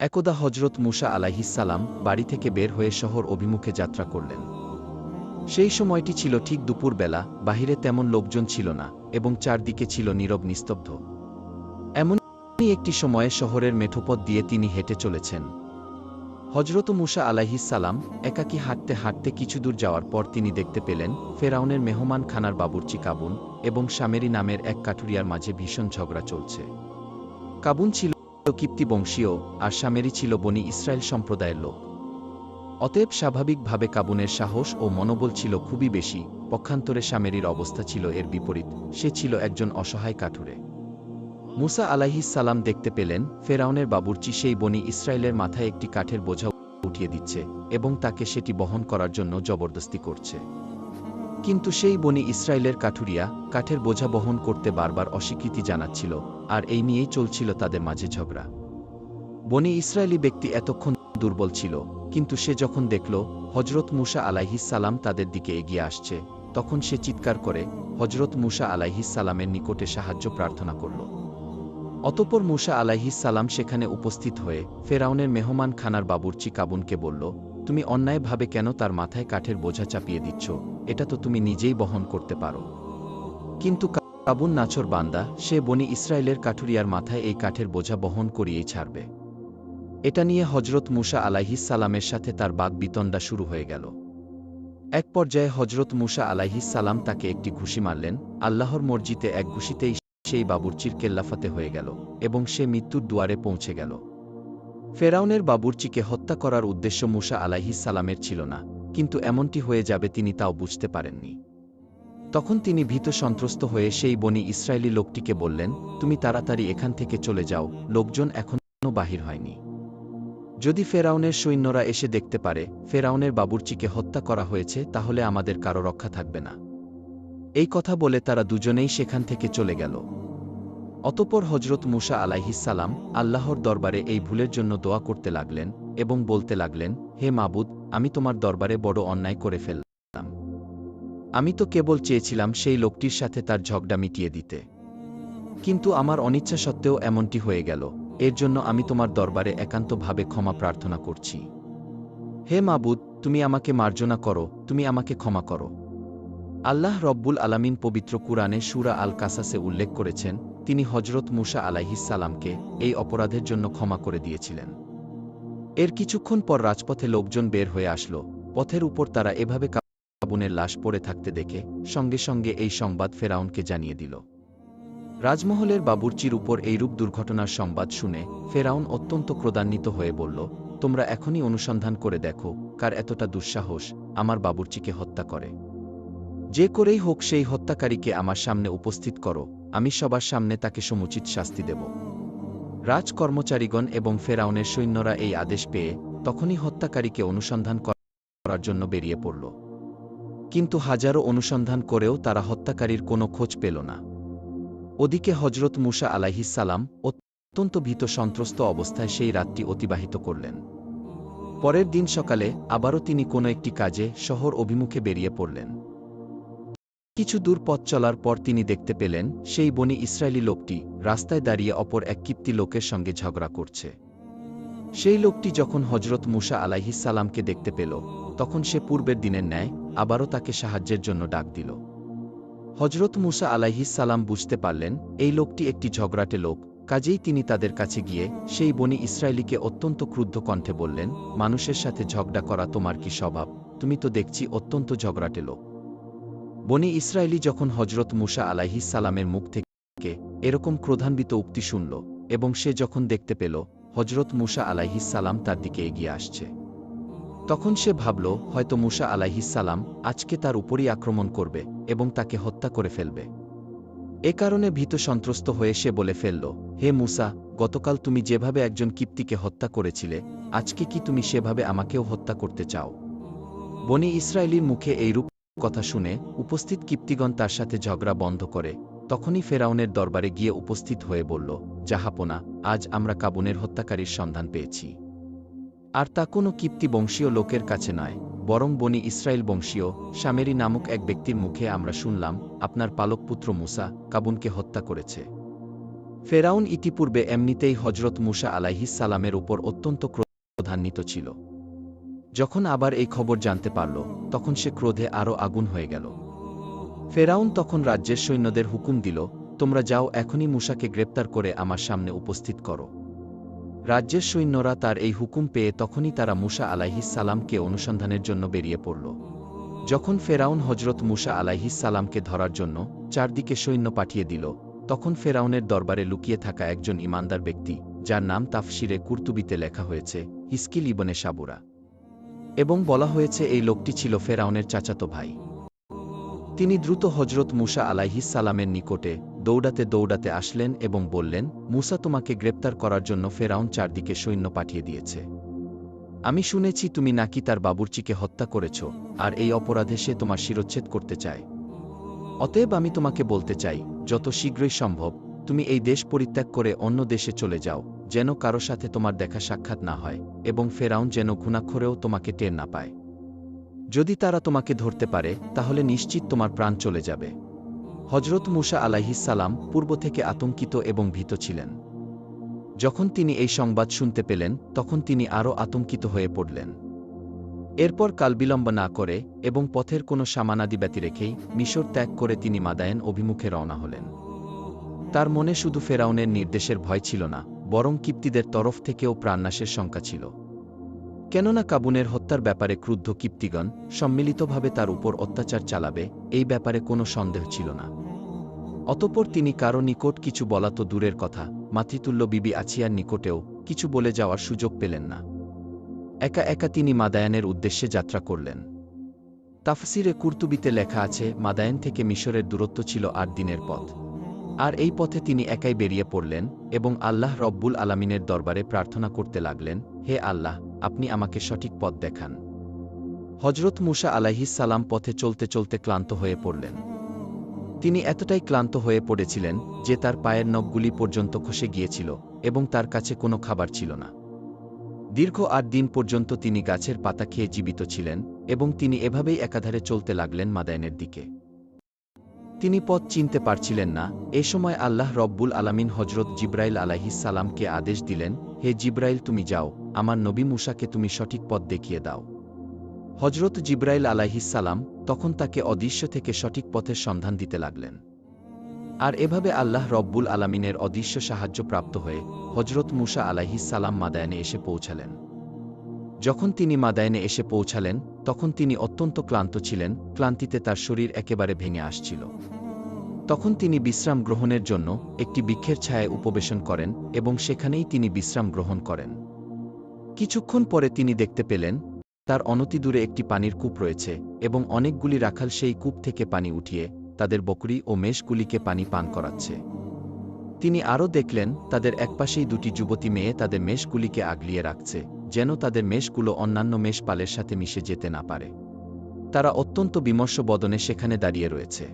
একদা হজরত মুসা আলাইহিসসালাম বাড়ি থেকে বের হয়ে শহর অভিমুখে যাত্রা করলেন। সেই সময়টি ছিল ঠিক দুপুরবেলা, বাহিরে তেমন লোকজন ছিল না এবং চারদিকে ছিল নীরব নিস্তব্ধ। এমনই একটি সময়ে শহরের মেঠোপথ দিয়ে তিনি হেঁটে চলেছেন। হজরত মুসা আলাইহিসসালাম একাকী হাঁটতে হাঁটতে কিছুদূর যাওয়ার পর তিনি দেখতে পেলেন ফেরাউনের মেহমান খানার বাবুর্চি কাবুন এবং শামেরি নামের এক কাঠুরিয়ার মাঝে ভীষণ ঝগড়া চলছে। কাবুন ছিল কিপ্তি বংশীয় আর শামেরি ছিল বনি ইসরায়েল সম্প্রদায়ের লোক। অতএব স্বাভাবিকভাবে কাবুনের সাহস ও মনোবল ছিল খুবই বেশি, পক্ষান্তরে শামেরির অবস্থা ছিল এর বিপরীত, সে ছিল একজন অসহায় কাঠুরে। মুসা আলাইহিসসালাম দেখতে পেলেন ফেরাউনের বাবুর্চি সেই বনি ইসরায়েলের মাথায় একটি কাঠের বোঝা উঠিয়ে দিচ্ছে এবং তাকে সেটি বহন করার জন্য জবরদস্তি করছে। কিন্তু সেই বনি ইসরায়েলের কাঠুরিয়া কাঠের বোঝা বহন করতে বারবার অস্বীকৃতি জানাচ্ছিল, আর এই নিয়েই চলছিল তাদের মাঝে ঝগড়া। বনি ইসরায়েলি ব্যক্তি এতক্ষণ দুর্বল ছিল, কিন্তু সে যখন দেখল হজরত মুসা আলাইহিসসালাম তাদের দিকে এগিয়ে আসছে, তখন সে চিৎকার করে হজরত মুসা আলাইহিসসালামের নিকটে সাহায্য প্রার্থনা করল। অতঃপর মুসা আলাইহিসসালাম সেখানে উপস্থিত হয়ে ফেরাউনের মেহমান খানার বাবুর্চি কাবুনকে বলল, তুমি অন্যায়ভাবে কেন তার মাথায় কাঠের বোঝা চাপিয়ে দিচ্ছ? এটা তো তুমি নিজেই বহন করতে পারো। কিন্তু কাবুন নাছোড় বান্দা, সে বনি ইসরায়েলের কাঠুরিয়ার মাথায় এই কাঠের বোঝা বহন করিয়েই ছাড়বে। এটা নিয়ে হজরত মুসা আলাইহিসসালামের সাথে তার বাকবিতণ্ডা শুরু হয়ে গেল। এক পর্যায়ে হজরত মুসা আলাইহিসসালাম তাকে একটি ঘুষি মারলেন। আল্লাহর মর্জিতে এক ঘুষিতেই সেই বাবুর্চির কেল্লাফাতে হয়ে গেল এবং সে মৃত্যুর দুয়ারে পৌঁছে গেল। ফেরাউনের বাবুর্চিকে হত্যা করার উদ্দেশ্য মুসা আলাইহিসসালামের ছিল না, কিন্তু এমনটি হয়ে যাবে তিনি তাও বুঝতে পারেননি। তখন তিনি ভীত সন্ত্রস্ত হয়ে সেই বনি ইসরায়েলি লোকটিকে বললেন, তুমি তাড়াতাড়ি এখান থেকে চলে যাও, লোকজন এখনও বাহির হয়নি। যদি ফেরাউনের সৈন্যরা এসে দেখতে পারে ফেরাউনের বাবুর্চিকে হত্যা করা হয়েছে, তাহলে আমাদের কারো রক্ষা থাকবে না। এই কথা বলে তারা দুজনেই সেখান থেকে চলে গেল। অতঃপর হজরত মুসা আলাইহিসসালাম আল্লাহর দরবারে এই ভুলের জন্য দোয়া করতে লাগলেন এবং বলতে লাগলেন, হে মাবুদ, আমি তোমার দরবারে বড় অন্যায় করে ফেললাম। আমি তো কেবল চেয়েছিলাম সেই লোকটির সাথে তার ঝগড়া মিটিয়ে দিতে, কিন্তু আমার অনিচ্ছা সত্ত্বেও এমনটি হয়ে গেল। এর জন্য আমি তোমার দরবারে একান্তভাবে ক্ষমা প্রার্থনা করছি। হে মাবুদ, তুমি আমাকে মার্জনা করো, তুমি আমাকে ক্ষমা করো। আল্লাহ রব্বুল আলামিন পবিত্র কুরআনে সূরা আল কাসাসে উল্লেখ করেছেন, তিনি হজরত মুসা আলাইহিসসালামকে এই অপরাধের জন্য ক্ষমা করে দিয়েছিলেন। এর কিছুক্ষণ পর রাজপথে লোকজন বের হয়ে আসলো। পথের উপর তারা এভাবে কাবুনের লাশ পড়ে থাকতে দেখে সঙ্গে সঙ্গে এই সংবাদ ফেরাউনকে জানিয়ে দিল। রাজমহলের বাবুর্চির উপর এইরূপ দুর্ঘটনার সংবাদ শুনে ফেরাউন অত্যন্ত ক্রোধান্বিত হয়ে বলল, তোমরা এখনই অনুসন্ধান করে দেখো কার এতটা দুঃসাহস আমার বাবুর্চিকে হত্যা করে। যে করেই হোক সেই হত্যাকারীকে আমার সামনে উপস্থিত করো, আমি সবার সামনে তাকে সমুচিত শাস্তি দেব। রাজকর্মচারীগণ এবং ফেরাউনের সৈন্যরা এই আদেশ পেয়ে তখনই হত্যাকারীকে অনুসন্ধান করার জন্য বেরিয়ে পড়ল। কিন্তু হাজারো অনুসন্ধান করেও তারা হত্যাকারীর কোনো খোঁজ পেল না। ওদিকে হজরত মুসা আলাইহিসসালাম অত্যন্ত ভীত সন্ত্রস্ত অবস্থায় সেই রাতটি অতিবাহিত করলেন। পরের দিন সকালে আবারও তিনি কোনো একটি কাজে শহর অভিমুখে বেরিয়ে পড়লেন। কিছু দূর পথ চলার পর তিনি দেখতে পেলেন সেই বনি ইসরায়েলি লোকটি রাস্তায় দাঁড়িয়ে অপর এক কিপ্তি লোকের সঙ্গে ঝগড়া করছে। সেই লোকটি যখন হজরত মুসা আলাইহিসসালামকে দেখতে পেল, তখন সে পূর্বের দিনের ন্যায় আবারও তাকে সাহায্যের জন্য ডাক দিল। হজরত মুসা আলাইহিসসালাম বুঝতে পারলেন এই লোকটি একটি ঝগড়াটে লোক, কাজেই তিনি তাদের কাছে গিয়ে সেই বনি ইসরায়েলিকে অত্যন্ত ক্রুদ্ধ কণ্ঠে বললেন, মানুষের সাথে ঝগড়া করা তোমার কি স্বভাব? তুমি তো দেখছি অত্যন্ত ঝগড়াটে লোক। বনি ইসরায়েলি যখন হজরত মুসা আলাইহিসসালামের মুখ থেকে এরকম ক্রোধান্বিত উক্তি শুনল এবং সে যখন দেখতে পেল হজরত মুসা আলাইহিসসালাম তার দিকে এগিয়ে আসছে, তখন সে ভাবল হয়তো মুসা আলাইহিসসালাম আজকে তার উপরই আক্রমণ করবে এবং তাকে হত্যা করে ফেলবে। এ কারণে ভীত সন্ত্রস্ত হয়ে সে বলে ফেলল, হে মুসা, গতকাল তুমি যেভাবে একজন কিপ্তিকে হত্যা করেছিলে, আজকে কি তুমি সেভাবে আমাকেও হত্যা করতে চাও? বনি ইসরায়েলির মুখে এইরূপ কথা শুনে উপস্থিত কিপ্তিগণ তার সাথে ঝগড়া বন্ধ করে তখনই ফেরাউনের দরবারে গিয়ে উপস্থিত হয়ে বলল, জাহাপনা, আজ আমরা কাবুনের হত্যাকারীর সন্ধান পেয়েছি। আর তা কোনো কিপ্তি বংশীয় লোকের কাছে নয়, বরং বনি ইসরায়েল বংশীয় শামেরি নামক এক ব্যক্তির মুখে আমরা শুনলাম আপনার পালক পুত্র মুসা কাবুনকে হত্যা করেছে। ফেরাউন ইতিপূর্বে এমনিতেই হজরত মুসা আলাইহিস সালামের উপর অত্যন্ত ক্রোধান্বিত ছিল। যখন আবার এই খবর জানতে পারল, তখন সে ক্রোধে আরও আগুন হয়ে গেল। ফেরাউন তখন রাজ্যের সৈন্যদের হুকুম দিল, তোমরা যাও, এখনই মুসাকে গ্রেপ্তার করে আমার সামনে উপস্থিত করো। রাজ্যের সৈন্যরা তার এই হুকুম পেয়ে তখনই তারা মুসা আলাইহিস সালামকে অনুসন্ধানের জন্য বেরিয়ে পড়ল। যখন ফেরাউন হজরত মুসা আলাইহিস সালামকে ধরার জন্য চারদিকে সৈন্য পাঠিয়ে দিল, তখন ফেরাউনের দরবারে লুকিয়ে থাকা একজন ইমানদার ব্যক্তি, যার নাম তাফসিরে কুরতুবিতে লেখা হয়েছে হিস্কিল ইবনে সাবুরা, এবং বলা হয়েছে এই লোকটি ছিল ফেরাউনের চাচাতো ভাই। তিনি দ্রুত হজরত মুসা আলাইহিস সালামের নিকটে দৌড়াতে দৌড়াতে আসলেন এবং বললেন, মুসা, তোমাকে গ্রেপ্তার করার জন্য ফেরাউন চারদিকে সৈন্য পাঠিয়ে দিয়েছে। আমি শুনেছি তুমি নাকি তার বাবুর্চিকে হত্যা করেছ, আর এই অপরাধে সে তোমার শিরচ্ছেদ করতে চায়। অতএব আমি তোমাকে বলতে চাই, যত শীঘ্রই সম্ভব তুমি এই দেশ পরিত্যাগ করে অন্য দেশে চলে যাও, যেন কারো সাথে তোমার দেখা সাক্ষাৎ না হয়, এবং ফেরাউন যেন ঘুণাক্ষরেও তোমাকে টের না পায়। যদি তারা তোমাকে ধরতে পারে, তাহলে নিশ্চিত তোমার প্রাণ চলে যাবে। হজরত মুসা আলাইহিস সালাম পূর্ব থেকে আতঙ্কিত এবং ভীত ছিলেন। যখন তিনি এই সংবাদ শুনতে পেলেন, তখন তিনি আরও আতঙ্কিত হয়ে পড়লেন। এরপর কালবিলম্ব না করে এবং পথের কোনো সামানাদি ব্যতি রেখেই মিশর ত্যাগ করে তিনি মাদায়েন অভিমুখে রওনা হলেন। তার মনে শুধু ফেরাউনের নির্দেশের ভয় ছিল না, বরং কিপ্তিদের তরফ থেকেও প্রাণনাশের শঙ্কা ছিল। কেননা কাবুনের হত্যার ব্যাপারে ক্রুদ্ধ কিপ্তিগণ সম্মিলিতভাবে তার উপর অত্যাচার চালাবে, এই ব্যাপারে কোনো সন্দেহ ছিল না। অতঃপর তিনি কারো নিকট কিছু বলা তো দূরের কথা, মাতৃতুল্য বিবি আছিয়ার নিকটেও কিছু বলে যাওয়ার সুযোগ পেলেন না। একা একা তিনি মাদায়ানের উদ্দেশ্যে যাত্রা করলেন। তাফসিরে কুরতুবিতে লেখা আছে, মাদায়ান থেকে মিশরের দূরত্ব ছিল ৮ দিনের পথ। আর এই পথে তিনি একাই বেরিয়ে পড়লেন এবং আল্লাহ রব্বুল আলামিনের দরবারে প্রার্থনা করতে লাগলেন, হে আল্লাহ, আপনি আমাকে সঠিক পথ দেখান। হজরত মুসা আলাইহিস সালাম পথে চলতে চলতে ক্লান্ত হয়ে পড়লেন। তিনি এতটাই ক্লান্ত হয়ে পড়েছিলেন যে তার পায়ের নখগুলি পর্যন্ত খসে গিয়েছিল এবং তার কাছে কোনো খাবার ছিল না। দীর্ঘ ৮ দিন পর্যন্ত তিনি গাছের পাতা খেয়ে জীবিত ছিলেন এবং তিনি এভাবেই একাধারে চলতে লাগলেন মাদায়েনের দিকে। তিনি পথ চিনতে পারছিলেন না। এ সময় আল্লাহ রব্বুল আলামিন হজরত জিব্রাইল আলাইহিস সালামকে আদেশ দিলেন, হে জিব্রাইল, তুমি যাও, আমার নবী মুসাকে তুমি সঠিক পথ দেখিয়ে দাও। হজরত জিব্রাইল আলাইহিস সালাম তখন তাকে অদৃশ্য থেকে সঠিক পথের সন্ধান দিতে লাগলেন। আর এভাবে আল্লাহ রব্বুল আলামিনের অদৃশ্য সাহায্য প্রাপ্ত হয়ে হজরত মুসা আলাইহিস সালাম মাদায়েনে এসে পৌঁছালেন। যখন তিনি মাদায়েনে এসে পৌঁছালেন, তখন তিনি অত্যন্ত ক্লান্ত ছিলেন, ক্লান্তিতে তার শরীর একেবারে ভেঙে আসছিল। তখন তিনি বিশ্রাম গ্রহণের জন্য একটি বৃক্ষের ছায়ায় উপবেশন করেন এবং সেখানেই তিনি বিশ্রাম গ্রহণ করেন। কিছুক্ষণ পরে তিনি দেখতে পেলেন তার অনতিদূরে একটি পানির কূপ রয়েছে এবং অনেকগুলি রাখাল সেই কূপ থেকে পানি উঠিয়ে তাদের বকরি ও মেষগুলিকে পানি পান করাচ্ছে। তিনি আরও দেখলেন তাদের একপাশেই দুটি যুবতী মেয়ে তাদের মেষগুলিকে আগলিয়ে রাখছে, যেন তাদের মেষগুলো অন্যান্য মেষপালের সাথে মিশে যেতে না পারে। তারা অত্যন্ত বিমর্ষ বদনে সেখানে দাঁড়িয়ে রয়েছে।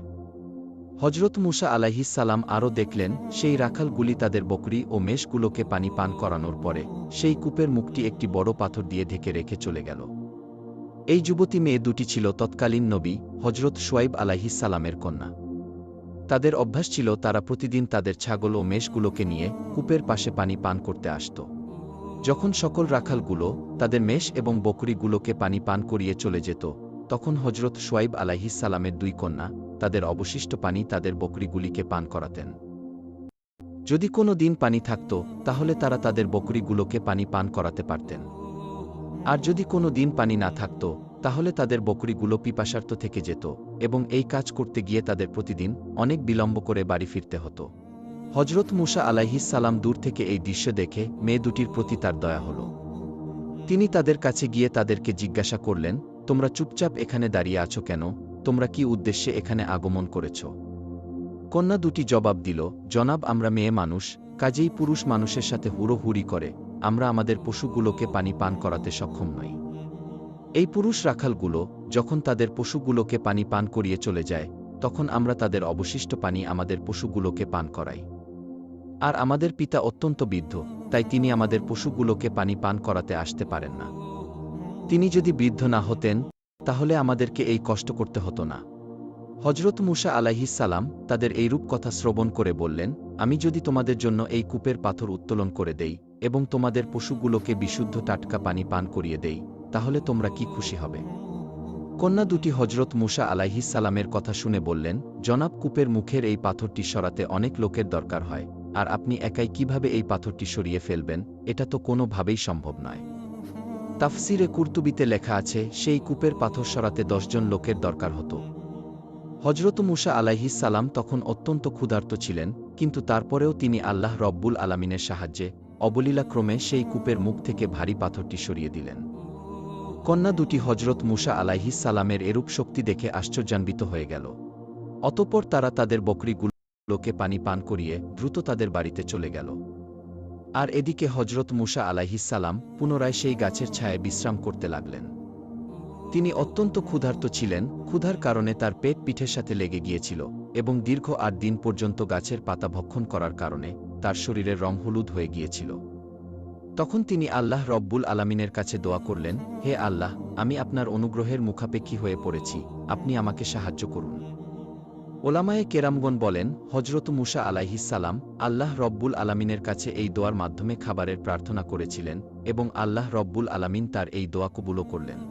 হজরত মুসা আলাইহিস সালাম আরও দেখলেন সেই রাখালগুলি তাদের বকরি ও মেষগুলোকে পানি পান করানোর পরে সেই কূপের মুখটি একটি বড় পাথর দিয়ে ঢেকে রেখে চলে গেল। এই যুবতী মেয়ে দুটি ছিল তৎকালীন নবী হজরত শুয়াইব আলাইহিস সালামের কন্যা। তাদের অভ্যাস ছিল তারা প্রতিদিন তাদের ছাগল ও মেষগুলোকে নিয়ে কূপের পাশে পানি পান করতে আসত। যখন সকল রাখালগুলো তাদের মেষ এবং বকরিগুলোকে পানি পান করিয়ে চলে যেত, তখন হজরত শুয়াইব আলাইহিস সালামের দুই কন্যা তাদের অবশিষ্ট পানি তাদের বকরিগুলিকে পান করাতেন। যদি কোনো দিন পানি থাকত, তাহলে তারা তাদের বকরিগুলোকে পানি পান করাতে পারতেন। আর যদি কোনো দিন পানি না থাকত, তাহলে তাদের বকরিগুলো পিপাসার্ত থেকে যেত এবং এই কাজ করতে গিয়ে তাদের প্রতিদিন অনেক বিলম্ব করে বাড়ি ফিরতে হতো। হজরত মুসা আলাইহিস সালাম দূর থেকে এই দৃশ্য দেখে মেয়ে দুটির প্রতি তার দয়া হল। তিনি তাদের কাছে গিয়ে তাদেরকে জিজ্ঞাসা করলেন, তোমরা চুপচাপ এখানে দাঁড়িয়ে আছো কেন? তোমরা কি উদ্দেশ্যে এখানে আগমন করেছ? কন্যা দুটি জবাব দিল, জনাব, আমরা মেয়ে মানুষ, কাজেই পুরুষ মানুষের সাথে হুড়োহুড়ি করে আমরা আমাদের পশুগুলোকে পানি পান করাতে সক্ষম নই। এই পুরুষ রাখালগুলো যখন তাদের পশুগুলোকে পানি পান করিয়ে চলে যায়, তখন আমরা তাদের অবশিষ্ট পানি আমাদের পশুগুলোকে পান করাই। আর আমাদের পিতা অত্যন্ত বৃদ্ধ, তাই তিনি আমাদের পশুগুলোকে পানি পান করাতে আসতে পারেন না। তিনি যদি বৃদ্ধ না হতেন, তাহলে আমাদেরকে এই কষ্ট করতে হতো না। হজরত মুসা আলাইহিসসালাম তাদের এইরূপ কথা শ্রবণ করে বললেন, আমি যদি তোমাদের জন্য এই কূপের পাথর উত্তোলন করে দেই এবং তোমাদের পশুগুলোকে বিশুদ্ধ টাটকা পানি পান করিয়ে দেই, তাহলে তোমরা কি খুশি হবে? কন্যা দুটি হজরত মুসা আলাইহিসসালামের কথা শুনে বললেন, জনাব, কূপের মুখের এই পাথরটি সরাতে অনেক লোকের দরকার হয়, আর আপনি একাই কিভাবে এই পাথরটি সরিয়ে ফেলবেন? এটা তো কোনোভাবেই সম্ভব নয়। তাফসিরে কুরতুবিতে লেখা আছে, সেই কূপের পাথর সরাতে 10 জন লোকের দরকার হতো। হজরত মুসা আলাইহিসসালাম তখন অত্যন্ত ক্ষুধার্ত ছিলেন, কিন্তু তারপরেও তিনি আল্লাহ রব্বুল আলামিনের সাহায্যে অবলীলাক্রমে সেই কূপের মুখ থেকে ভারী পাথরটি সরিয়ে দিলেন। কন্যা দুটি হজরত মুসা আলাইহিসসালামের এরূপ শক্তি দেখে আশ্চর্যান্বিত হয়ে গেল। অতঃপর তারা তাদের বকরিগুলোকে পানি পান করিয়ে দ্রুত তাদের বাড়িতে চলে গেল। আর এদিকে হজরত মুসা আলাইহিসসালাম পুনরায় সেই গাছের ছায়ায় বিশ্রাম করতে লাগলেন। তিনি অত্যন্ত ক্ষুধার্ত ছিলেন, ক্ষুধার কারণে তার পেট পিঠের সাথে লেগে গিয়েছিল এবং দীর্ঘ 8 দিন পর্যন্ত গাছের পাতা ভক্ষণ করার কারণে তার শরীরের রং হলুদ হয়ে গিয়েছিল। তখন তিনি আল্লাহ রব্বুল আলামিনের কাছে দোয়া করলেন, হে আল্লাহ, আমি আপনার অনুগ্রহের মুখাপেক্ষী হয়ে পড়েছি, আপনি আমাকে সাহায্য করুন। ওলামায়ে কেরামগণ বলেন, হজরত মুসা আলাইহিসসালাম আল্লাহ রব্বুল আলামিনের কাছে এই দোয়ার মাধ্যমে খাবারের প্রার্থনা করেছিলেন এবং আল্লাহ রব্বুল আলামিন তার এই দোয়া কবুলও করলেন।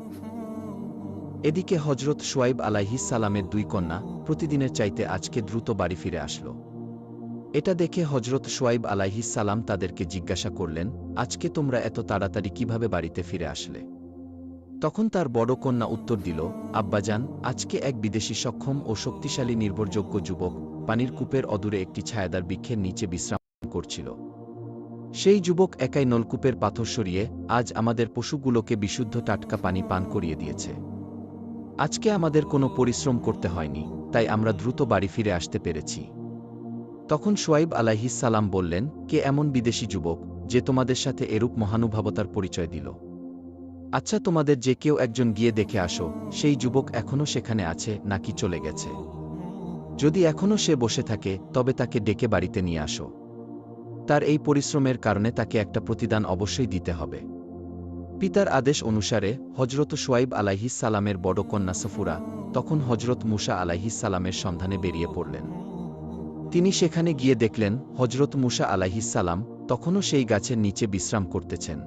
এদিকে হজরত শুয়াইব আলাইহিসসালামের 2 কন্যা প্রতিদিনের চাইতে আজকে দ্রুত বাড়ি ফিরে আসল। এটা দেখে হজরত শুয়াইব আলাইহিসসালাম তাদেরকে জিজ্ঞাসা করলেন, আজকে তোমরা এত তাড়াতাড়ি কিভাবে বাড়িতে ফিরে আসলে? তখন তার বড় কন্যা উত্তর দিল, আব্বাজান, আজকে এক বিদেশি সক্ষম ও শক্তিশালী নির্ভরযোগ্য যুবক পানির কূপের অদূরে একটি ছায়াদার বৃক্ষের নিচে বিশ্রাম করছিল। সেই যুবক একাই নলকূপের পাথর সরিয়ে আজ আমাদের পশুগুলোকে বিশুদ্ধ টাটকা পানি পান করিয়ে দিয়েছে। আজকে আমাদের কোনো পরিশ্রম করতে হয়নি, তাই আমরা দ্রুত বাড়ি ফিরে আসতে পেরেছি। তখন শুয়াইব আলাইহিসসালাম বললেন, কে এমন বিদেশি যুবক যে তোমাদের সাথে এরূপ মহানুভবতার পরিচয় দিল? আচ্ছা, তোমাদের যে কেউ একজন গিয়ে দেখে আসো, সেই যুবক এখনও সেখানে আছে নাকি চলে গেছে। যদি এখনও সে বসে থাকে, তবে তাকে ডেকে বাড়িতে নিয়ে আসো। তার এই পরিশ্রমের কারণে তাকে একটা প্রতিদান অবশ্যই দিতে হবে। পিতার আদেশ অনুসারে হজরত শুয়াইব আলাইহিসসালামের বড় কন্যা সফুরা তখন হজরত মুসা আলাইহিসসালামের সন্ধানে বেরিয়ে পড়লেন। তিনি সেখানে গিয়ে দেখলেন হজরত মুসা আলাইহিসসালাম তখনও সেই গাছের নিচে বিশ্রাম করতেছেন।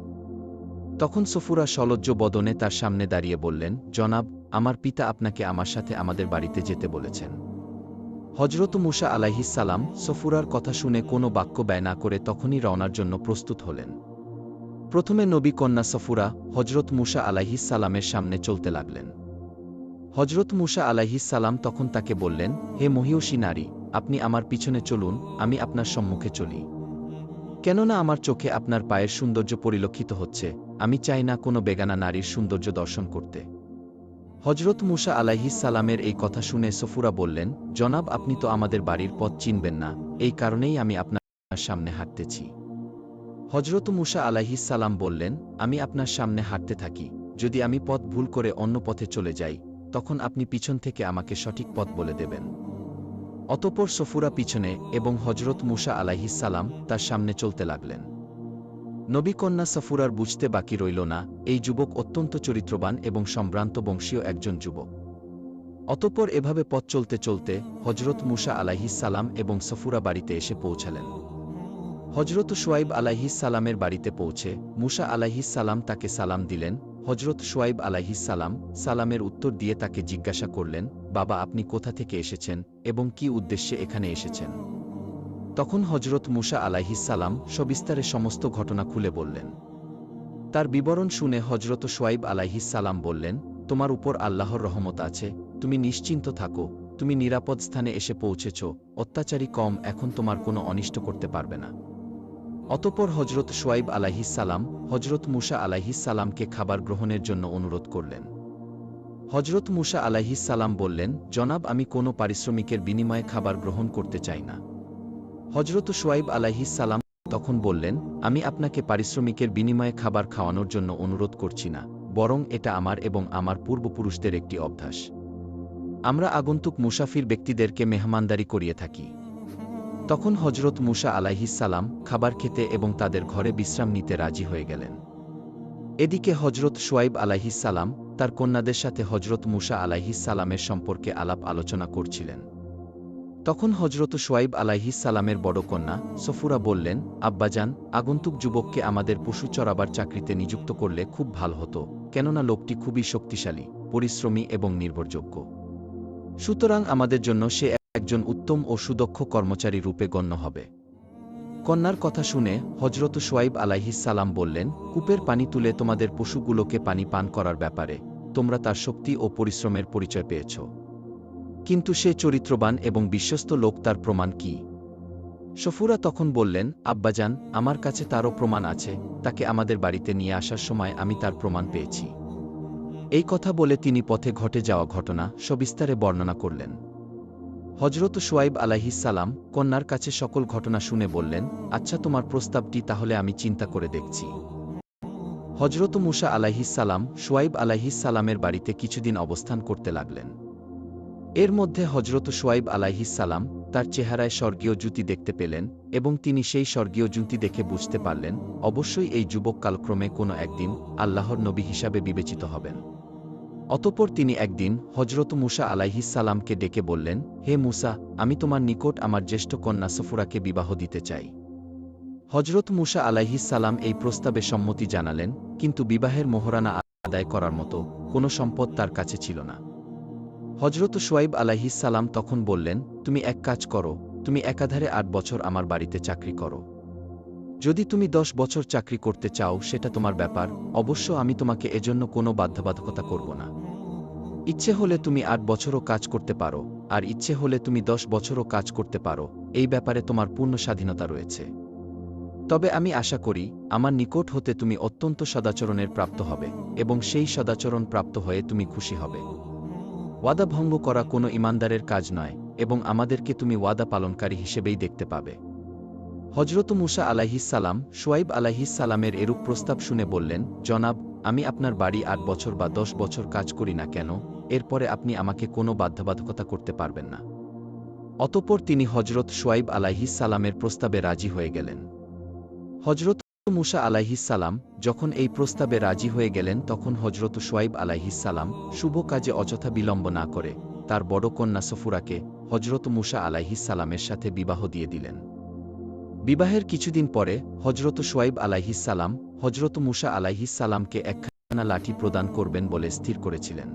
তখন সফুরা সলজ্জ বদনে তার সামনে দাঁড়িয়ে বললেন, জনাব, আমার পিতা আপনাকে আমার সাথে আমাদের বাড়িতে যেতে বলেছেন। হজরত মুসা আলাইহিসসালাম সফুরার কথা শুনে কোনো বাক্য ব্যয় না করে তখনই রওনার জন্য প্রস্তুত হলেন। প্রথমে নবী কন্যা সফুরা হজরত মুসা আলাইহিসসালামের সামনে চলতে লাগলেন। হজরত মুসা আলাইহিসসালাম তখন তাকে বললেন, হে মহিয়সী নারী, আপনি আমার পিছনে চলুন, আমি আপনার সম্মুখে চলি। কেননা আমার চোখে আপনার পায়ের সৌন্দর্য পরিলক্ষিত হচ্ছে, আমি চাই না কোনো বেগানা নারীর সৌন্দর্য দর্শন করতে। হজরত মুসা আলাইহিসসালামের এই কথা শুনে সফুরা বললেন, জনাব, আপনি তো আমাদের বাড়ির পথ চিনবেন না, এই কারণেই আমি আপনার সামনে হাঁটতেছি। হজরত মুসা আলাইহিসসালাম বললেন, আমি আপনার সামনে হাঁটতে থাকি, যদি আমি পথ ভুল করে অন্য পথে চলে যাই, তখন আপনি পিছন থেকে আমাকে সঠিক পথ বলে দেবেন। অতঃপর সফুরা পিছনে এবং হজরত মুসা আলাইহিসসালাম তার সামনে চলতে লাগলেন। নবী কন্যা সফুরার বুঝতে বাকি রইল না, এই যুবক অত্যন্ত চরিত্রবান এবং সম্ভ্রান্ত বংশীয় একজন যুবক। অতঃপর এভাবে পথ চলতে চলতে হজরত মুসা আলাইহিসসালাম এবং সফুরা বাড়িতে এসে পৌঁছালেন। হজরত শুয়াইব আলাইহিসসালামের বাড়িতে পৌঁছে মুসা আলাইহিসসালাম তাকে সালাম দিলেন। হজরত শুয়াইব আলাইহিসসালাম সালামের উত্তর দিয়ে তাকে জিজ্ঞাসা করলেন, বাবা, আপনি কোথা থেকে এসেছেন এবং কি উদ্দেশ্যে এখানে এসেছেন? তখন হজরত মুসা আলাইহিসসালাম সবিস্তারে সমস্ত ঘটনা খুলে বললেন। তার বিবরণ শুনে হজরত শুয়াইব আলাইহিসসালাম বললেন, তোমার উপর আল্লাহর রহমত আছে, তুমি নিশ্চিন্ত থাকো, তুমি নিরাপদ স্থানে এসে পৌঁছেছ, অত্যাচারী কম এখন তোমার কোনো অনিষ্ট করতে পারবে না। অতঃপর হজরত শুয়াইব আলাইহিসসালাম হজরত মুসা আলাইহিসসালামকে খাবার গ্রহণের জন্য অনুরোধ করলেন। হজরত মুসা আলাইহিসসালাম বললেন, জনাব, আমি কোনো পারিশ্রমিকের বিনিময়ে খাবার গ্রহণ করতে চাই না। হজরত শুয়াইব আলাইহিসসালাম তখন বললেন, আমি আপনাকে পারিশ্রমিকের বিনিময়ে খাবার খাওয়ানোর জন্য অনুরোধ করছি না, বরং এটা আমার এবং আমার পূর্বপুরুষদের একটি অভ্যাস। আমরা আগন্তুক মুসাফির ব্যক্তিদেরকে মেহমানদারি করিয়ে থাকি। তখন হজরত মুসা আলাইহিসসালাম খাবার খেতে এবং তাদের ঘরে বিশ্রাম নিতে রাজি হয়ে গেলেন। এদিকে হজরত শুয়াইব আলাইহিসসালাম তার কন্যাদের সাথে হজরত মুসা আলাইহিস সালামের সম্পর্কে আলাপ আলোচনা করছিলেন। তখন হজরত শুআয়ব আলাইহিস সালামের বড় কন্যা সফুরা বললেন, আব্বাজান, আগন্তুক যুবককে আমাদের পশু চরাবার চাকরিতে নিযুক্ত করলে খুব ভালো হতো, কেননা লোকটি খুবই শক্তিশালী, পরিশ্রমী এবং নির্ভরযোগ্য। সুতরাং আমাদের জন্য সে একজন উত্তম ও সুদক্ষ কর্মচারী রূপে গণ্য হবে। কন্যার কথা শুনে হজরত শুআয়ব আলাইহিস সালাম বললেন, কূপের পানি তুলে তোমাদের পশুগুলোকে পানি পান করার ব্যাপারে তোমরা তার শক্তি ও পরিশ্রমের পরিচয় পেয়েছ, কিন্তু সে চরিত্রবান এবং বিশ্বস্ত লোক, তার প্রমাণ কি? সফুরা তখন বললেন, আব্বাজান, আমার কাছে তারও প্রমাণ আছে, তাকে আমাদের বাড়িতে নিয়ে আসার সময় আমি তার প্রমাণ পেয়েছি। এই কথা বলে তিনি পথে ঘটে যাওয়া ঘটনা সবিস্তারে বর্ণনা করলেন। হজরত শুআয়ব আলাইহিস সালাম কন্যার কাছে সকল ঘটনা শুনে বললেন, আচ্ছা, তোমার প্রস্তাবটি তাহলে আমি চিন্তা করে দেখছি। হজরত মুসা আলাইহিস সালাম শুআয়ব আলাইহিস সালামের বাড়িতে কিছুদিন অবস্থান করতে লাগলেন। এর মধ্যে হজরত শুআয়ব আলাইহিস সালাম তার চেহারায় স্বর্গীয় জ্যোতি দেখতে পেলেন এবং তিনি সেই স্বর্গীয় জ্যোতি দেখে বুঝতে পারলেন, অবশ্যই এই যুবক কালক্রমে কোনো একদিন আল্লাহর নবী হিসাবে বিবেচিত হবেন। অতঃপর তিনি একদিন হজরত মুসা আলাইহিস সালামকে ডেকে বললেন, হে মুসা, আমি তোমার নিকট আমার জ্যেষ্ঠ কন্যা সফুরাকে বিবাহ দিতে চাই। হজরত মুসা আলাইহিস সালাম এই প্রস্তাবে সম্মতি জানালেন, কিন্তু বিবাহের মোহরানা আদায় করার মতো কোনো সম্পদ তার কাছে ছিল না। হজরত শুআয়ব আলাইহিস সালাম তখন বললেন, তুমি এক কাজ করো, তুমি একাধারে 8 বছর আমার বাড়িতে চাকরি করো। যদি তুমি 10 বছর চাকরি করতে চাও সেটা তোমার ব্যাপার, অবশ্য আমি তোমাকে এজন্য কোনো বাধ্যবাধকতা করব না। ইচ্ছে হলে তুমি 8 বছরও কাজ করতে পারো, আর ইচ্ছে হলে তুমি 10 বছরও কাজ করতে পারো, এই ব্যাপারে তোমার পূর্ণ স্বাধীনতা রয়েছে। তবে আমি আশা করি আমার নিকট হতে তুমি অত্যন্ত সদাচরণের প্রাপ্ত হবে এবং সেই সদাচরণ প্রাপ্ত হয়ে তুমি খুশি হবে। ওয়াদা ভঙ্গ করা কোনো ইমানদারের কাজ নয় এবং আমাদেরকে তুমি ওয়াদা পালনকারী হিসেবেই দেখতে পাবে। হজরত মুসা আলাইহিস সালাম শুআয়ব আলাইহিস সালামের এরূপ প্রস্তাব শুনে বললেন, জনাব, আমি আপনার বাড়ি 8 বছর বা 10 বছর কাজ করি না কেন, এরপরে আপনি আমাকে কোনো বাধ্যবাধকতা করতে পারবেন না। অতঃপর তিনি হজরত শুআয়ব আলাইহিস সালামের প্রস্তাবে রাজি হয়ে গেলেন। হজরত মুসা আলাইহিস সালাম যখন এই প্রস্তাবে রাজি হয়ে গেলেন তখন হজরত শুআয়ব আলাইহিস সালাম শুভ কাজে অযথা বিলম্ব না করে তার বড় কন্যা সফুরাকে হজরত মুসা আলাইহিস সালামের সাথে বিবাহ দিয়ে দিলেন। বিবাহের কিছুদিন পরে হজরত শুআয়ব আলাইহিস সালাম হজরত মুসা আলাইহিস সালামকে একখানা লাঠি প্রদান করবেন বলে স্থির করেছিলেন।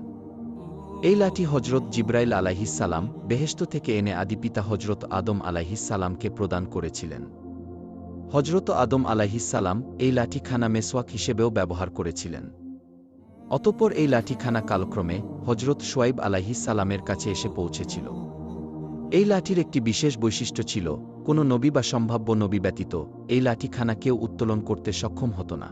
এই লাঠি হজরত জিবরাইল আলাইহিস সালাম বেহেশত থেকে এনে আদিপিতা হজরত আদম আলাইহিস সালামকে প্রদান করেছিলেন। হজরত আদম আলাইহিস সালাম এই লাঠিখানা মেসওয়াক হিসেবেও ব্যবহার করেছিলেন। অতঃপর এই লাঠিখানা কালক্রমে হজরত শুআয়ব আলাইহিস সালামের কাছে এসে পৌঁছেছিল। এই লাঠির একটি বিশেষ বৈশিষ্ট্য ছিল, কোনো নবী বা সম্ভাব্য নবী ব্যতীত এই লাঠিখানা কেউ উত্তোলন করতে সক্ষম হতো না।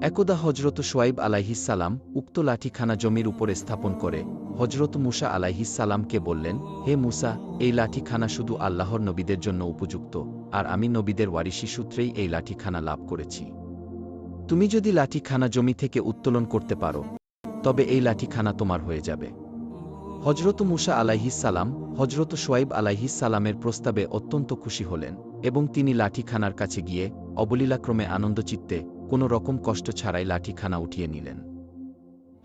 একদা হজরত শুআয়ব আলাইহিস সালাম উক্ত লাঠিখানা জমির উপরে স্থাপন করে হজরত মুসা আলাইহিস সালামকে বললেন, হে মুসা, এই লাঠিখানা শুধু আল্লাহর নবীদের জন্য উপযুক্ত, আর আমি নবীদের ওয়ারিসি সূত্রেই এই লাঠিখানা লাভ করেছি। তুমি যদি লাঠিখানা জমি থেকে উত্তোলন করতে পারো তবে এই লাঠিখানা তোমার হয়ে যাবে। হজরত মুসা আলাইহিস সালাম হজরত শুআয়ব আলাইহিস সালামের প্রস্তাবে অত্যন্ত খুশি হলেন এবং তিনি লাঠিখানার কাছে গিয়ে অবলীলাক্রমে আনন্দচিত্তে কোনো রকম কষ্ট ছাড়াই লাঠিখানা উঠিয়ে নিলেন।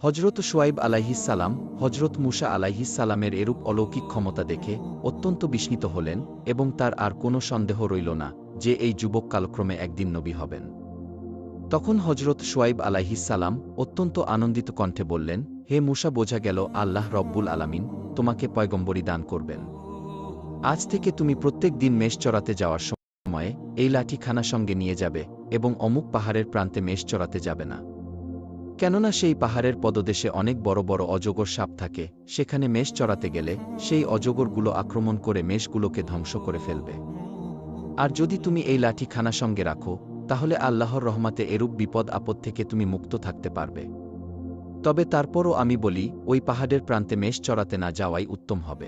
হজরত শুআয়ব আলাইহিস সালাম হজরত মুসা আলাইহিস সালামের এরূপ অলৌকিক ক্ষমতা দেখে অত্যন্ত বিস্মিত হলেন এবং তার আর কোনো সন্দেহ রইল না যে এই যুবক কালক্রমে একদিন নবী হবেন। তখন হজরত শুআয়ব আলাইহিস সালাম অত্যন্ত আনন্দিত কণ্ঠে বললেন, হে মুসা, বোঝা গেল আল্লাহ রব্বুল আলামিন তোমাকে পয়গম্বরী দান করবেন। আজ থেকে তুমি প্রত্যেক দিন মেষ চরাতে যাওয়ার সময়ে এই লাঠিখানা সঙ্গে নিয়ে যাবে এবং অমুক পাহাড়ের প্রান্তে মেষ চরাতে যাবে না, কেননা সেই পাহাড়ের পদদেশে অনেক বড় বড় অজগর সাপ থাকে, সেখানে মেষ চরাতে গেলে সেই অজগরগুলো আক্রমণ করে মেষগুলোকে ধ্বংস করে ফেলবে। আর যদি তুমি এই লাঠিখানা সঙ্গে রাখো তাহলে আল্লাহর রহমতে এরূপ বিপদ আপদ থেকে তুমি মুক্ত থাকতে পারবে। তবে তারপরও আমি বলি, ওই পাহাড়ের প্রান্তে মেষ চরাতে না যাওয়াই উত্তম হবে।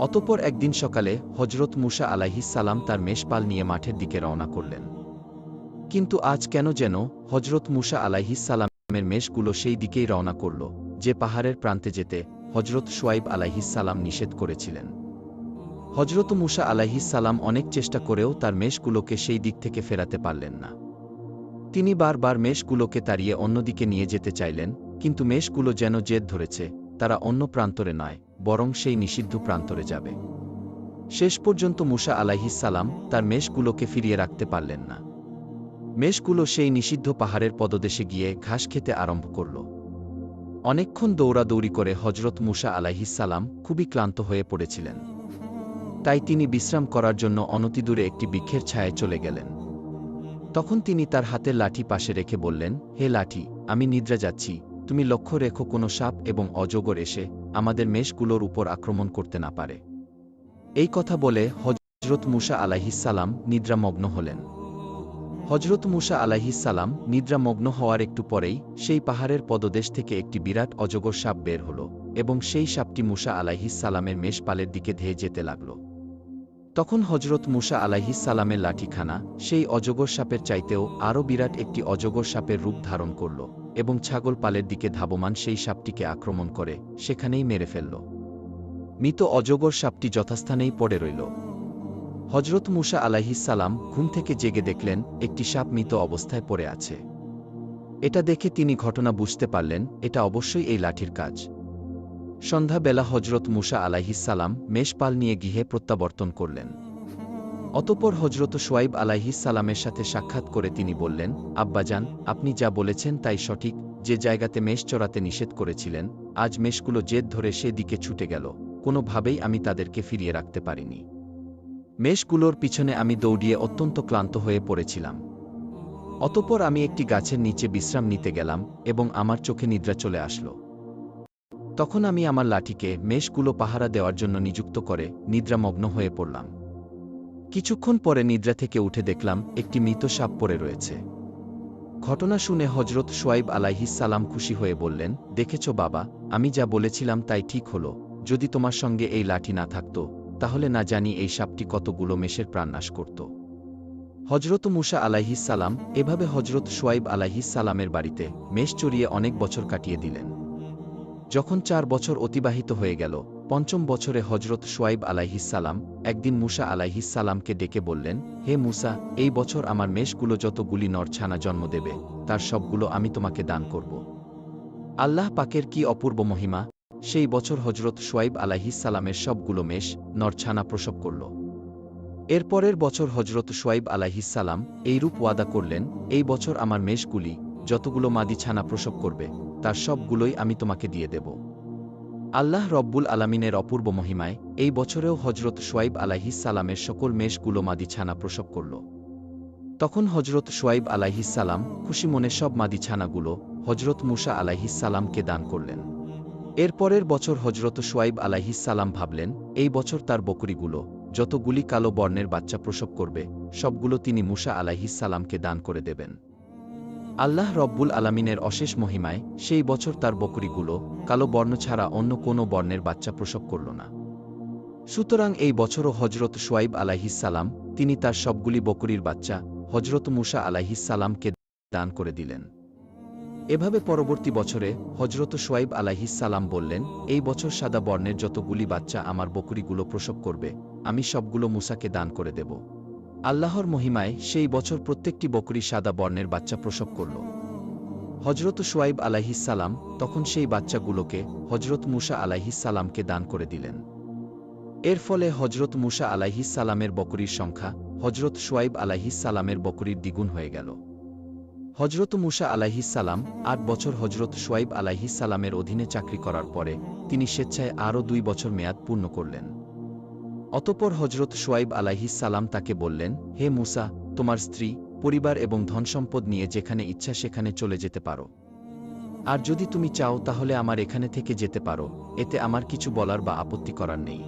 অতঃপর একদিন সকালে হজরত মুসা আলাইহিস সালাম তার মেষপাল নিয়ে মাঠের দিকে রওনা করলেন। কিন্তু আজ কেন যেন হজরত মুসা আলাইহিস সালামের মেষগুলো সেই দিকেই রওনা করল যে পাহাড়ের প্রান্তে যেতে হজরত শুআয়ব আলাইহিস সালাম নিষেধ করেছিলেন। হজরত মুসা আলাইহিস সালাম অনেক চেষ্টা করেও তার মেষগুলোকে সেই দিক থেকে ফেরাতে পারলেন না। তিনি বারবার মেষগুলোকে তাড়িয়ে অন্যদিকে নিয়ে যেতে চাইলেন, কিন্তু মেষগুলো যেন জেদ ধরেছে, তারা অন্য প্রান্তরে নয়, বরং সেই নিষিদ্ধ প্রান্তরে যাবে। শেষ পর্যন্ত মূসা আলাইহিস সালাম তার মেষগুলোকে ফিরিয়ে রাখতে পারলেন না। মেষগুলো সেই নিষিদ্ধ পাহাড়ের পদদেশে গিয়ে ঘাস খেতে আরম্ভ করল। অনেকক্ষণ দৌড়াদৌড়ি করে হজরত মূসা আলাইহিস সালাম খুবই ক্লান্ত হয়ে পড়েছিলেন। তাই তিনি বিশ্রাম করার জন্য অনতিদূরে একটি বৃক্ষের ছায়ায় চলে গেলেন। তখন তিনি তার হাতের লাঠি পাশে রেখে বললেন, হে লাঠি, আমি নিদ্রা যাচ্ছি, তুমি লক্ষ্য রেখো কোনো সাপ এবং অজগর এসে আমাদের মেষগুলোর উপর আক্রমণ করতে না পারে। এই কথা বলে হজরত মূসা আলাইহিস সালাম নিদ্রামগ্ন হলেন। হজরত মূসা আলাইহিস সালাম নিদ্রামগ্ন হওয়ার একটু পরেই সেই পাহাড়ের পদদেশ থেকে একটি বিরাট অজগর সাপ বের হল এবং সেই সাপটি মূসা আলাইহিস সালামের মেষপালের দিকে ধেয়ে যেতে লাগল। তখন হজরত মূসা আলাইহিস সালামের লাঠিখানা সেই অজগর সাপের চাইতেও আরও বিরাট একটি অজগর সাপের রূপ ধারণ করল এবং ছাগল পালের দিকে ধাবমান সেই সাপটিকে আক্রমণ করে সেখানেই মেরে ফেলল। মৃত অজগর সাপটি যথাস্থানেই পড়ে রইল। হজরত মূসা আলাইহিস সালাম ঘুম থেকে জেগে দেখলেন একটি সাপ মৃত অবস্থায় পড়ে আছে। এটা দেখে তিনি ঘটনা বুঝতে পারলেন এটা অবশ্যই এই লাঠির কাজ। সন্ধ্যাবেলা হজরত মূসা আলাইহিস সালাম মেষপাল নিয়ে গৃহে প্রত্যাবর্তন করলেন। অতঃপর হজরত শুআয়ব আলাইহিস সালামের সাথে সাক্ষাৎ করে তিনি বললেন, আব্বাজান, আপনি যা বলেছেন তাই সঠিক। যে জায়গাতে মেষ চড়াতে নিষেধ করেছিলেন, আজ মেষগুলো জেদ ধরে সে দিকে ছুটে গেল, কোনোভাবেই আমি তাদেরকে ফিরিয়ে রাখতে পারিনি। মেষগুলোর পিছনে আমি দৌড়িয়ে অত্যন্ত ক্লান্ত হয়ে পড়েছিলাম। অতঃপর আমি একটি গাছের নিচে বিশ্রাম নিতে গেলাম এবং আমার চোখে নিদ্রা চলে আসলো। তখন আমি আমার লাঠিকে মেষগুলো পাহারা দেওয়ার জন্য নিযুক্ত করে নিদ্রামগ্ন হয়ে পড়লাম। কিছুক্ষণ পরে নিদ্রা থেকে উঠে দেখলাম একটি মৃত সাপ পড়ে রয়েছে। ঘটনা শুনে হজরত শুআয়ব আলাইহিস সালাম খুশি হয়ে বললেন, দেখেছ বাবা, আমি যা বলেছিলাম তাই ঠিক হলো। যদি তোমার সঙ্গে এই লাঠি না থাকত, তাহলে না জানি এই সাপটি কতগুলো মেষের প্রাণনাশ করত। হজরত মূসা আলাইহিস সালাম এভাবে হজরত শুআয়ব আলাইহিস সালামের বাড়িতে মেষ চড়িয়ে অনেক বছর কাটিয়ে দিলেন। যখন 4 বছর অতিবাহিত হয়ে গেল, 5ম বছরে হজরত শুআয়ব আলাইহিস সালাম একদিন মূসা আলাইহিস সালামকে ডেকে বললেন, হে মূসা, এই বছর আমার মেষগুলো যতগুলি নর ছানা জন্ম দেবে তার সবগুলো আমি তোমাকে দান করব। আল্লাহ পাকের কি অপূর্ব মহিমা! সেই বছর হজরত শুআয়ব আলাইহিস সালামের সবগুলো মেষ নর ছানা প্রসব করল। এরপরের বছর হজরত শুআয়ব আলাইহিস সালাম এইরূপ ওয়াদা করলেন, এই বছর আমার মেষগুলি যতগুলো মাদি ছানা প্রসব করবে তার সবগুলোই আমি তোমাকে দিয়ে দেব। আল্লাহ রব্বুল আলামিনের অপূর্ব মহিমায় এই বছরেও হজরত শুআয়ব আলাইহিস সালামের সকল মেষগুলো মাদি ছানা প্রসব করল। তখন হজরত শুআয়ব আলাইহিস সালাম খুশি মনে সব মাদি ছানাগুলো হজরত মূসা আলাইহিস সালামকে দান করলেন। এরপরের বছর হজরত শুআয়ব আলাইহিস সালাম ভাবলেন, এই বছর তার বকরিগুলো যতগুলি কালো বর্ণের বাচ্চা প্রসব করবে সবগুলো তিনি মূসা আলাইহিস সালামকে দান করে দেবেন। আল্লাহ রব্বুল আলামিনের অশেষ মহিমায় সেই বছর তার বকরিগুলো কালো বর্ণ ছাড়া অন্য কোনো বর্ণের বাচ্চা প্রসব করল না। সুতরাং এই বছরও হজরত শুআয়ব আলাইহিস সালাম তিনি তার সবগুলি বকরির বাচ্চা হজরত মূসা আলাইহিস সালামকে দান করে দিলেন। এভাবে পরবর্তী বছরে হজরত শুআয়ব আলাইহিস সালাম বললেন, এই বছর সাদা বর্ণের যতগুলি বাচ্চা আমার বকরিগুলো প্রসব করবে আমি সবগুলো মূসাকে দান করে দেব। আল্লাহর মহিমায় সেই বছর প্রত্যেকটি বকরি সাদা বর্ণের বাচ্চা প্রসব করল। হজরত শুআয়ব আলাইহিস সালাম তখন সেই বাচ্চাগুলোকে হজরত মূসা আলাইহিস সালামকে দান করে দিলেন। এর ফলে হজরত মূসা আলাইহিস সালামের বকরির সংখ্যা হজরত শুআয়ব আলাইহিস সালামের বকরির দ্বিগুণ হয়ে গেল। হজরত মূসা আলাইহিস সালাম 8 বছর হজরত শুআয়ব আলাইহিস সালামের অধীনে চাকরি করার পরে তিনি স্বেচ্ছায় আরও 2 বছর মেয়াদ পূর্ণ করলেন। অতঃপর হজরত শুআয়ব আলাইহিস সালাম তাকে বললেন, হে মূসা, তোমার স্ত্রী, পরিবার এবং ধনসম্পদ নিয়ে যেখানে ইচ্ছা সেখানে চলে যেতে পারো। আর যদি তুমি চাও তাহলে আমার এখানে থেকে যেতে পারো, এতে আমার কিছু বলার বা আপত্তি করার নেই।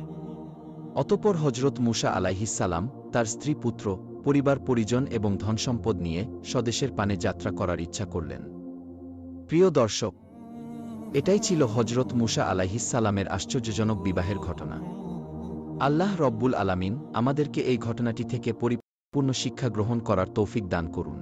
অতঃপর হজরত মূসা আলাইহিস সালাম তার স্ত্রী, পুত্র, পরিবার পরিজন এবং ধনসম্পদ নিয়ে স্বদেশের পানে যাত্রা করার ইচ্ছা করলেন। প্রিয় দর্শক, এটাই ছিল হজরত মূসা আলাইহিস সালামের আশ্চর্যজনক বিবাহের ঘটনা। আল্লাহ রব্বুল আলামিন আমাদেরকে এই ঘটনাটি থেকে পরিপূর্ণ শিক্ষা গ্রহণ করার তৌফিক দান করুন।